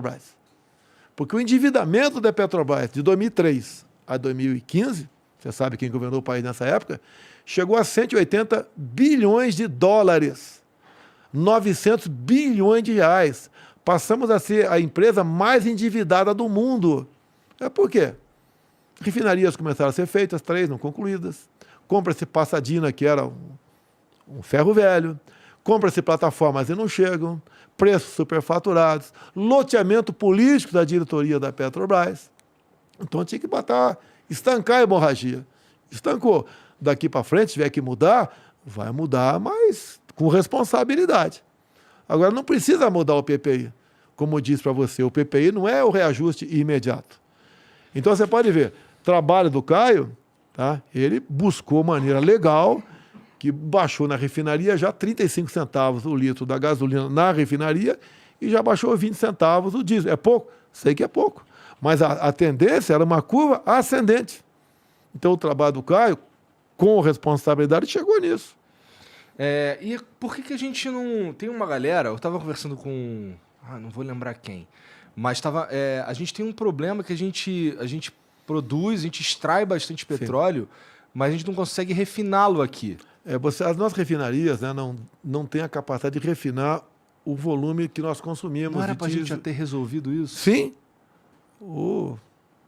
Petrobras. Porque o endividamento da Petrobras de 2003 a 2015, você sabe quem governou o país nessa época, chegou a 180 bilhões de dólares, 900 bilhões de reais. Passamos a ser a empresa mais endividada do mundo. Por quê? Refinarias começaram a ser feitas, 3 não concluídas. Compra-se Passadina, que era um ferro velho. Compra-se plataformas e não chegam. Preços superfaturados. Loteamento político da diretoria da Petrobras. Então tinha que estancar a hemorragia. Estancou. Daqui para frente, se tiver que mudar, vai mudar, mas com responsabilidade. Agora, não precisa mudar o PPI. Como eu disse para você, o PPI não é o reajuste imediato. Então, você pode ver, trabalho do Caio, tá? Ele buscou maneira legal, que baixou na refinaria já 35 centavos o litro da gasolina na refinaria e já baixou 20 centavos o diesel. É pouco? Sei que é pouco. Mas a tendência era uma curva ascendente. Então, o trabalho do Caio, com responsabilidade, chegou nisso. E por que a gente não... Tem uma galera, eu estava conversando com... não vou lembrar quem. Mas a gente tem um problema que a gente produz, a gente extrai bastante petróleo, mas a gente não consegue refiná-lo aqui. As nossas refinarias, né, não têm a capacidade de refinar o volume que nós consumimos. Não era para a gente já ter resolvido isso? Sim. Em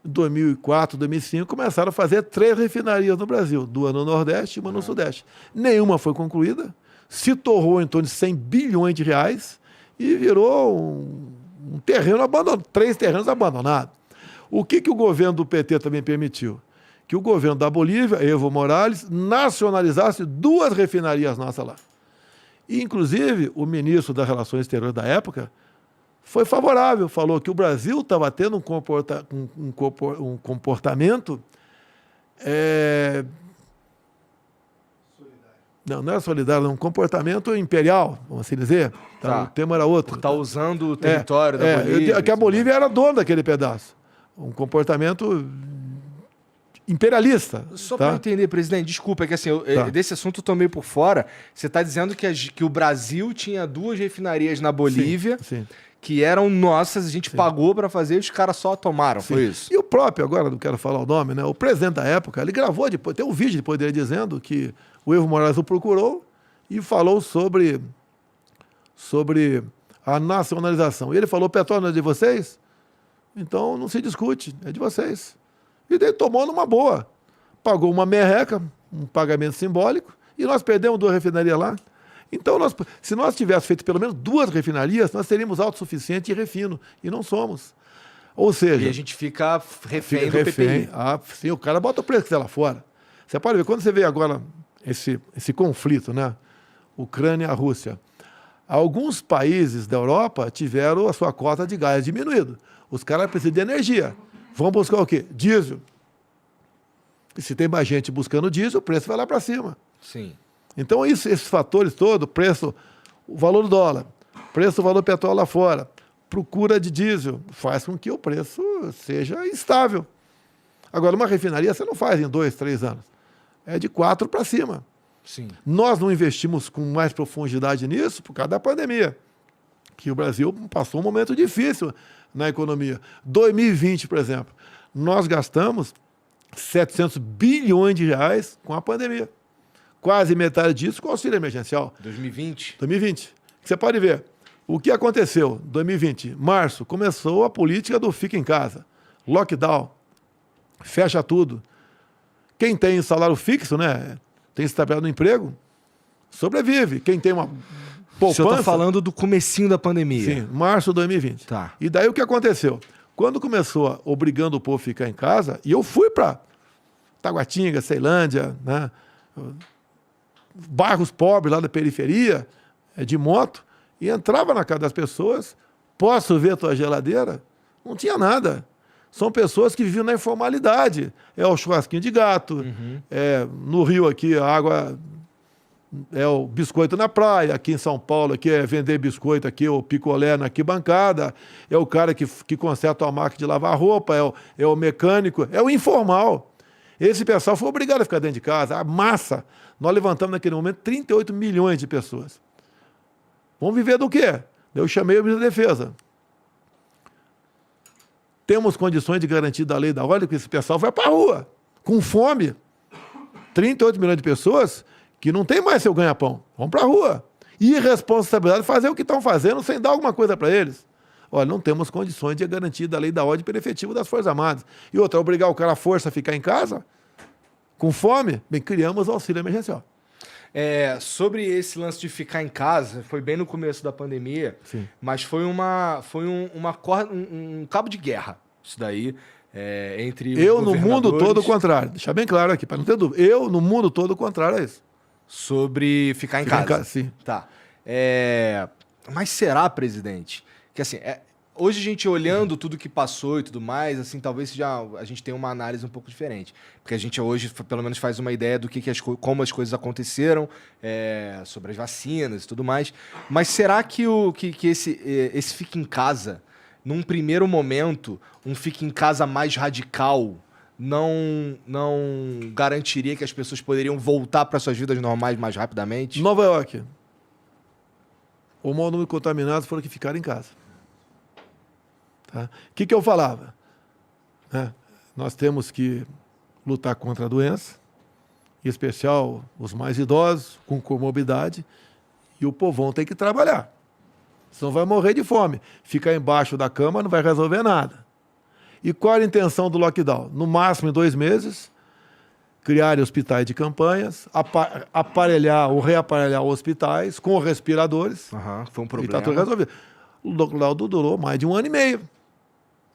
2004, 2005, começaram a fazer 3 refinarias no Brasil, 2 no Nordeste e 1 no Sudeste. Nenhuma foi concluída, se torrou em torno de 100 bilhões de reais e virou um terreno abandonado, 3 terrenos abandonados. O que o governo do PT também permitiu? Que o governo da Bolívia, Evo Morales, nacionalizasse 2 refinarias nossas lá. E, inclusive, o ministro das Relações Exteriores da época foi favorável, falou que o Brasil estava tendo um comportamento... Não era solidário, um comportamento imperial, vamos assim dizer. O tema era outro. Está usando o território da Bolívia. Que a Bolívia era dona daquele pedaço. Um comportamento imperialista. Só para entender, presidente, desculpa, é que assim, desse assunto eu tô meio por fora. Você está dizendo que o Brasil tinha 2 refinarias na Bolívia, sim. Que eram nossas, a gente pagou para fazer e os caras só tomaram, foi isso? E o próprio, agora não quero falar o nome, né? O presidente da época, ele gravou, tem um vídeo depois dele dizendo que o Evo Morales o procurou e falou sobre a nacionalização. E ele falou, petróleo não é de vocês? Então não se discute, é de vocês. E daí tomou numa boa. Pagou uma merreca, um pagamento simbólico, e nós perdemos 2 refinarias lá. Então, se nós tivéssemos feito pelo menos 2 refinarias, nós seríamos autossuficientes em refino, e não somos. Ou seja... E a gente fica refém do PPI. Sim, o cara bota o preço que quiser lá fora. Você pode ver, quando você vê agora esse conflito, né? Ucrânia-Rússia, alguns países da Europa tiveram a sua cota de gás diminuída. Os caras precisam de energia. Vão buscar o quê? Diesel. E se tem mais gente buscando diesel, o preço vai lá para cima. Sim. Então, esses fatores todos, preço, o valor do dólar, preço do valor do petróleo lá fora, procura de diesel, faz com que o preço seja instável. Agora, uma refinaria você não faz em 2, 3 anos. É de 4 para cima. Sim. Nós não investimos com mais profundidade nisso por causa da pandemia, que o Brasil passou um momento difícil na economia. 2020, por exemplo, nós gastamos 700 bilhões de reais com a pandemia. Quase metade disso com o auxílio emergencial. 2020? 2020. Você pode ver, o que aconteceu em 2020? Março, começou a política do fica em casa. Lockdown. Fecha tudo. Quem tem salário fixo, né? Tem estabilidade no emprego, sobrevive. Quem tem uma poupança... O senhor está falando do comecinho da pandemia. Sim, março de 2020. Tá. E daí o que aconteceu? Quando começou obrigando o povo a ficar em casa, e eu fui para Taguatinga, Ceilândia, né? Bairros pobres lá da periferia, de moto, e entrava na casa das pessoas, posso ver tua geladeira? Não tinha nada. São pessoas que vivem na informalidade. É o churrasquinho de gato, no Rio aqui a água é o biscoito na praia, aqui em São Paulo aqui é vender biscoito aqui, o picolé na arquibancada, é o cara que conserta a máquina de lavar roupa, é o mecânico, é o informal. Esse pessoal foi obrigado a ficar dentro de casa, a massa. Nós levantamos naquele momento 38 milhões de pessoas. Vamos viver do quê? Eu chamei o ministro da Defesa. temos condições de garantir da lei da ordem que esse pessoal vai para a rua, com fome. 38 milhões de pessoas que não tem mais seu ganha-pão, vão para a rua. Irresponsabilidade de fazer o que estão fazendo sem dar alguma coisa para eles. Olha, não temos condições de garantir da lei da ordem pelo efetivo das Forças Armadas. E outra, obrigar o cara à força a ficar em casa, com fome, bem, criamos o auxílio emergencial. Sobre esse lance de ficar em casa, foi bem no começo da pandemia, Sim. mas foi um cabo de guerra, isso daí, entre Eu, no mundo governadores, todo, o contrário. Deixar bem claro aqui, para não ter dúvida. Eu, no mundo todo, o contrário é isso. sobre ficar em Ficar casa. em casa, sim. Tá. Mas será, presidente, que assim, hoje a gente olhando tudo que passou e tudo mais, assim, talvez a gente tenha uma análise um pouco diferente. Porque a gente hoje, pelo menos, faz uma ideia do como as coisas aconteceram, sobre as vacinas e tudo mais. Mas será que esse fica em casa, num primeiro momento, um fica em casa mais radical, não garantiria que as pessoas poderiam voltar para suas vidas normais mais rapidamente? Nova York. O maior número de contaminados foram que ficaram em casa. Tá? O que eu falava? Nós temos que lutar contra a doença, em especial os mais idosos, com comorbidade, e o povão tem que trabalhar. Senão vai morrer de fome. Ficar embaixo da cama não vai resolver nada. E qual a intenção do lockdown? No máximo em 2 meses, criar hospitais de campanhas, aparelhar ou reaparelhar hospitais com respiradores. Foi um E problema. está tudo resolvido. O lockdown durou mais de 1 ano e meio.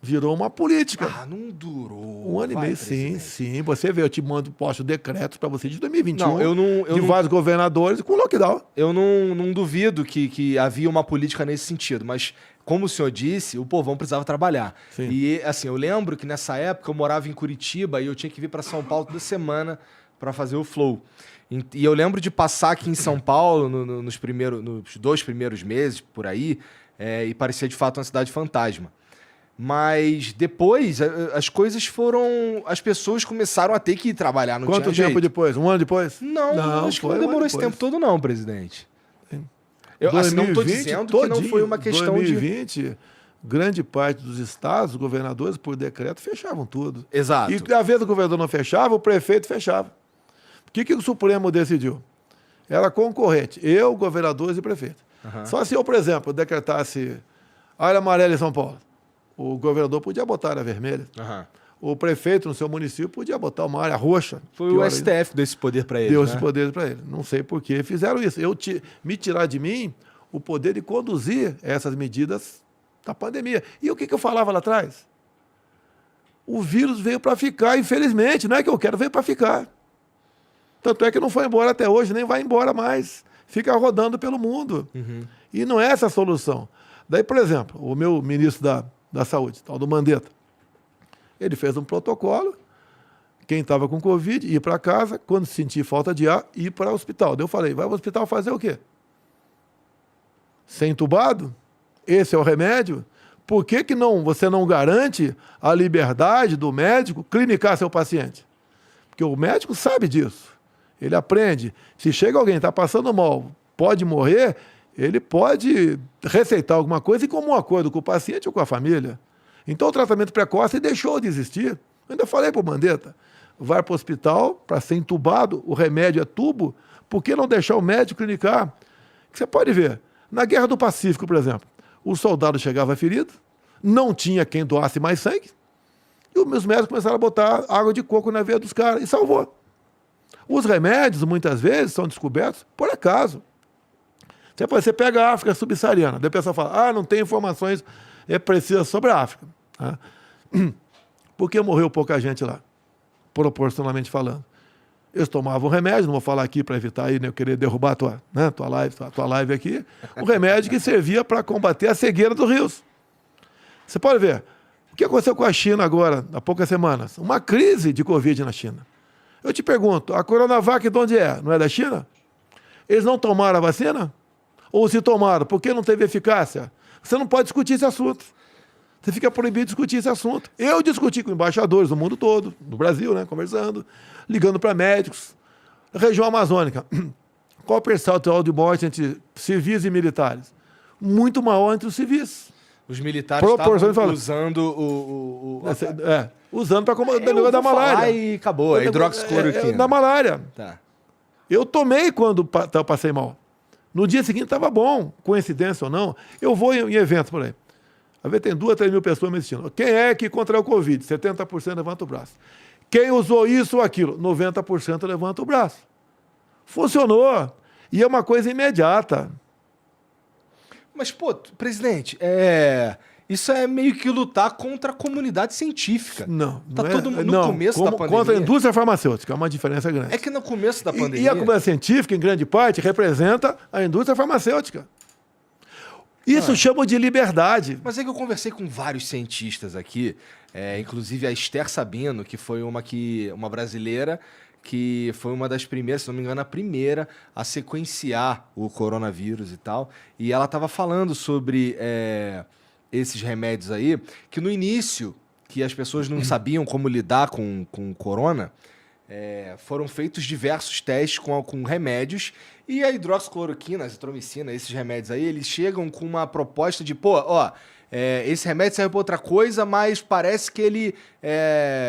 Virou uma política. Não durou. 1 ano e meio, sim. Você vê, eu te posto decretos para você de 2021, Não, eu não, vários governadores com lockdown. Eu não duvido que havia uma política nesse sentido, mas como o senhor disse, o povão precisava trabalhar. Sim. E assim, eu lembro que nessa época eu morava em Curitiba e eu tinha que vir para São Paulo toda semana para fazer o Flow. E eu lembro de passar aqui em São Paulo nos 2 primeiros meses, por aí, e parecia de fato uma cidade fantasma. Mas depois as coisas foram... As pessoas começaram a ter que ir trabalhar, não Quanto tinha tempo jeito. depois? 1 ano depois? Não, acho que não foi 1 ano demorou esse depois. tempo todo não, presidente. Sim. Eu assim, não estou 2020 dizendo que não foi uma questão 2020, grande parte dos estados, os governadores, por decreto, fechavam tudo. Exato. E às vezes o governador não fechava, o prefeito fechava. O que o Supremo decidiu? Era concorrente, eu, governadores e prefeito. Só se eu, por exemplo, decretasse área amarela em São Paulo, o governador podia botar área vermelha. O prefeito no seu município podia botar uma área roxa. Foi o STF que deu esse poder para ele. Deu esse poder para ele. Não sei por que fizeram isso. Me tirar de mim o poder de conduzir essas medidas da pandemia. E o que eu falava lá atrás? O vírus veio para ficar, infelizmente. Não é que eu quero, veio para ficar. Tanto é que não foi embora até hoje, nem vai embora mais. Fica rodando pelo mundo. E não é essa a solução. Daí, por exemplo, o meu ministro da Saúde, tal do Mandetta, ele fez um protocolo, quem estava com Covid ia para casa, quando sentir falta de ar, ia para o hospital. Daí eu falei, vai para o hospital fazer o quê? Ser entubado? Esse é o remédio? Por que você não garante a liberdade do médico clinicar seu paciente? Porque o médico sabe disso. Ele aprende. Se chega alguém que está passando mal, pode morrer, ele pode receitar alguma coisa e com um acordo com o paciente ou com a família. Então o tratamento precoce deixou de existir. Eu ainda falei para o Mandetta, vai para o hospital para ser entubado, o remédio é tubo, por que não deixar o médico clinicar? Você pode ver, na Guerra do Pacífico, por exemplo, o soldado chegava ferido, não tinha quem doasse mais sangue, e os médicos começaram a botar água de coco na veia dos caras, e salvou. Os remédios, muitas vezes, são descobertos por acaso. Você pega a África subsaariana, daí o pessoal fala, não tem informações precisas sobre a África. Por que morreu pouca gente lá? Proporcionalmente falando. Eles tomavam remédio, não vou falar aqui para evitar aí, eu querer derrubar a tua live aqui, um remédio que servia para combater a cegueira dos rios. Você pode ver, o que aconteceu com a China agora, há poucas semanas? Uma crise de Covid na China. Eu te pergunto, a Coronavac de onde é? Não é da China? Eles não tomaram a vacina? Ou se tomaram, por que não teve eficácia? Você não pode discutir esse assunto. Você fica proibido de discutir esse assunto. Eu discuti com embaixadores do mundo todo, no Brasil, conversando, ligando para médicos. Região amazônica. Qual o percentual de morte entre civis e militares? Muito maior entre os civis. Os militares Proporções estavam falam. usando Usando para combater o eu negócio da vou falar malária. e acabou, é hidroxicloroquina. Da malária. Tá. Eu tomei quando eu passei mal. No dia seguinte estava bom, coincidência ou não. Eu vou em eventos por aí. Às vezes tem 2 a 3 mil pessoas me assistindo. Quem é que contraiu o Covid? 70% levanta o braço. Quem usou isso ou aquilo? 90% levanta o braço. Funcionou. E é uma coisa imediata. Mas, pô, presidente, isso é meio que lutar contra a comunidade científica. Não. Tá não todo é, mundo não, no começo da pandemia. Contra a indústria farmacêutica, é uma diferença grande. É que no começo da pandemia... E a comunidade científica, em grande parte, representa a indústria farmacêutica. Isso chama de liberdade. Mas é que eu conversei com vários cientistas aqui, inclusive a Esther Sabino, que foi uma brasileira, que foi uma das primeiras, se não me engano, a primeira a sequenciar o coronavírus e tal. E ela estava falando sobre esses remédios aí, que no início, que as pessoas não sabiam como lidar com o corona, foram feitos diversos testes com remédios, e a hidroxicloroquina, a azitromicina, esses remédios aí, eles chegam com uma proposta de, esse remédio serve para outra coisa, mas parece que ele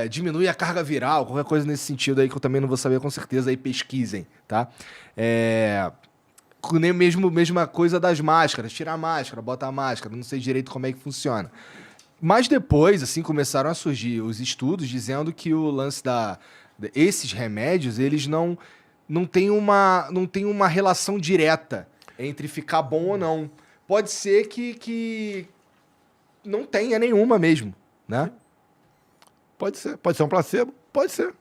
diminui a carga viral, qualquer coisa nesse sentido aí que eu também não vou saber com certeza, aí pesquisem, tá? Nem mesma coisa das máscaras, tirar a máscara, botar a máscara, não sei direito como é que funciona. Mas depois, assim, começaram a surgir os estudos dizendo que o lance esses remédios, eles não têm uma relação direta entre ficar bom ou não. Pode ser que não tenha nenhuma mesmo, né? Pode ser. Pode ser um placebo? Pode ser.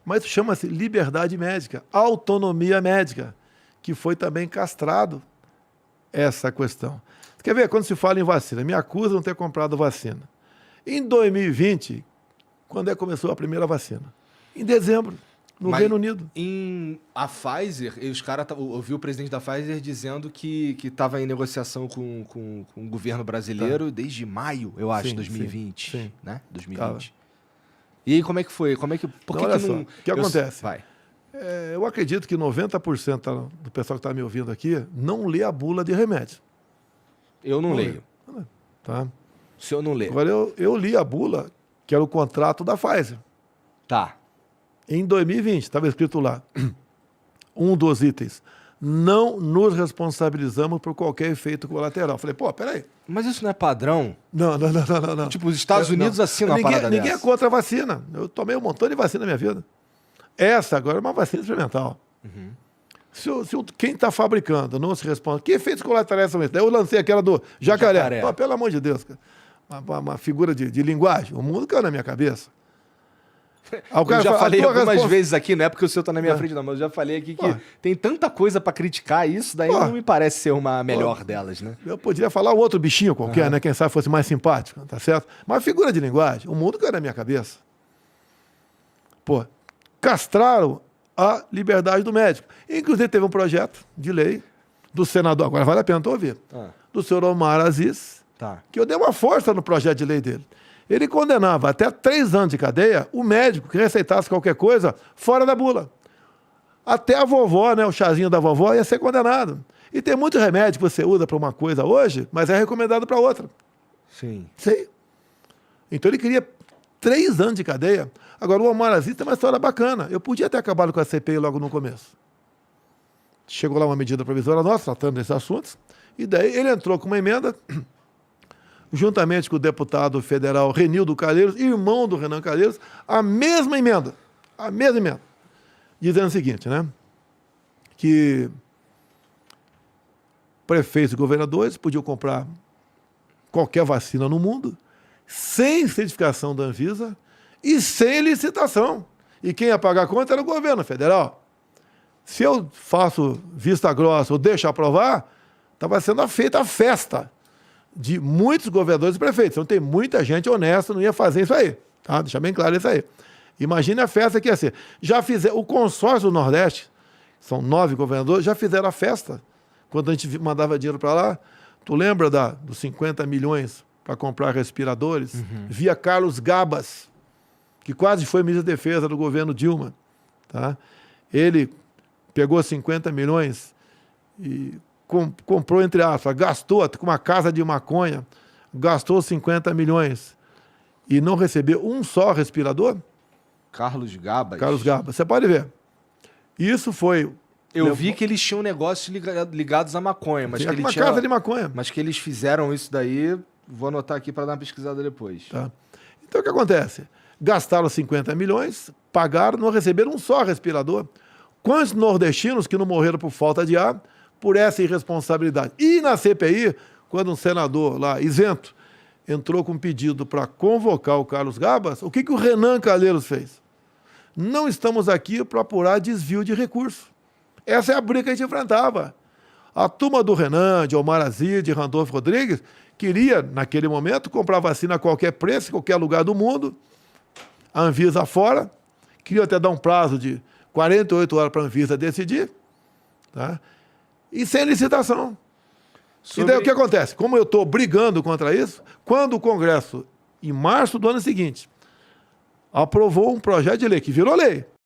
Mas chama-se liberdade médica, autonomia médica, que foi também castrado essa questão. Você quer ver? Quando se fala em vacina, me acusam de não ter comprado vacina. Em 2020, quando é que começou a primeira vacina? Em dezembro, no Reino Unido. A Pfizer, eu vi o presidente da Pfizer dizendo que estava em negociação com o governo brasileiro desde maio, eu acho, 2020. Sim. Né? 2020. E aí, como é que foi? Por que olha que só, não... o que acontece? Vai. Eu acredito que 90% do pessoal que está me ouvindo aqui não lê a bula de remédio. Eu não leio. Tá? Se eu não ler. Agora, eu li a bula, que era o contrato da Pfizer. Tá. Em 2020, estava escrito lá, um dos itens, não nos responsabilizamos por qualquer efeito colateral. Falei, peraí. Mas isso não é padrão? Não. Tipo, os Estados Unidos assinam uma parada Ninguém é dessa. contra a vacina. Eu tomei um montão de vacina na minha vida. Essa agora é uma vacina experimental. Uhum. Quem está fabricando não se responde, que efeitos colaterais são esses? Daí eu lancei aquela do jacaré. Pelo amor de Deus, cara. Uma figura de linguagem. O mundo caiu na minha cabeça. Eu já falei algumas vezes aqui, não é porque o senhor está na minha frente, não, mas eu já falei aqui que tem tanta coisa para criticar isso, daí não me parece ser uma melhor delas, né? Eu poderia falar outro bichinho qualquer, né? Quem sabe fosse mais simpático, tá certo? Mas figura de linguagem, o mundo caiu na minha cabeça. Castraram a liberdade do médico. Inclusive teve um projeto de lei do senador, agora vale a pena tu ouvir, do senhor Omar Aziz, que eu dei uma força no projeto de lei dele. Ele condenava até 3 anos de cadeia o médico que receitasse qualquer coisa fora da bula. Até a vovó, né, o chazinho da vovó, ia ser condenado. E tem muito remédio que você usa para uma coisa hoje, mas é recomendado para outra. Sim. Então ele queria 3 anos de cadeia. Agora, o Omar Aziz tem uma história bacana. Eu podia ter acabado com a CPI logo no começo. Chegou lá uma medida provisória nossa, tratando desses assuntos, e daí ele entrou com uma emenda... juntamente com o deputado federal Renildo Calheiros, irmão do Renan Calheiros, a mesma emenda, dizendo o seguinte, né, que prefeitos e governadores podiam comprar qualquer vacina no mundo, sem certificação da Anvisa e sem licitação. E quem ia pagar a conta era o governo federal. Se eu faço vista grossa ou deixo aprovar, estava sendo feita a festa de muitos governadores e prefeitos. Então tem muita gente honesta, não ia fazer isso aí. Tá? Deixa bem claro isso aí. Imagine a festa que ia ser. O consórcio do Nordeste, são 9 governadores, já fizeram a festa. Quando a gente mandava dinheiro para lá, tu lembra dos 50 milhões para comprar respiradores? Via Carlos Gabas, que quase foi ministro da Defesa do governo Dilma. Tá? Ele pegou 50 milhões e comprou, entre aspas, gastou com uma casa de maconha, gastou 50 milhões e não recebeu um só respirador? Carlos Gabas. Carlos Gabas, você pode ver. Isso foi... Eu vi que eles tinham negócios ligados à maconha, mas que, uma casa de maconha. mas que eles fizeram isso daí. Vou anotar aqui para dar uma pesquisada depois. Tá. Então o que acontece? Gastaram 50 milhões, pagaram, não receberam um só respirador. Quantos nordestinos que não morreram por falta de ar por essa irresponsabilidade? E na CPI, quando um senador lá, isento, entrou com um pedido para convocar o Carlos Gabas, o que o Renan Calheiros fez? Não estamos aqui para apurar desvio de recursos. Essa é a briga que a gente enfrentava. A turma do Renan, de Omar Aziz, de Randolfo Rodrigues, queria, naquele momento, comprar vacina a qualquer preço, em qualquer lugar do mundo. A Anvisa fora. Queria até dar um prazo de 48 horas para a Anvisa decidir. Tá? E sem licitação. E daí o que acontece? Como eu estou brigando contra isso, quando o Congresso, em março do ano seguinte, aprovou um projeto de lei, que virou lei,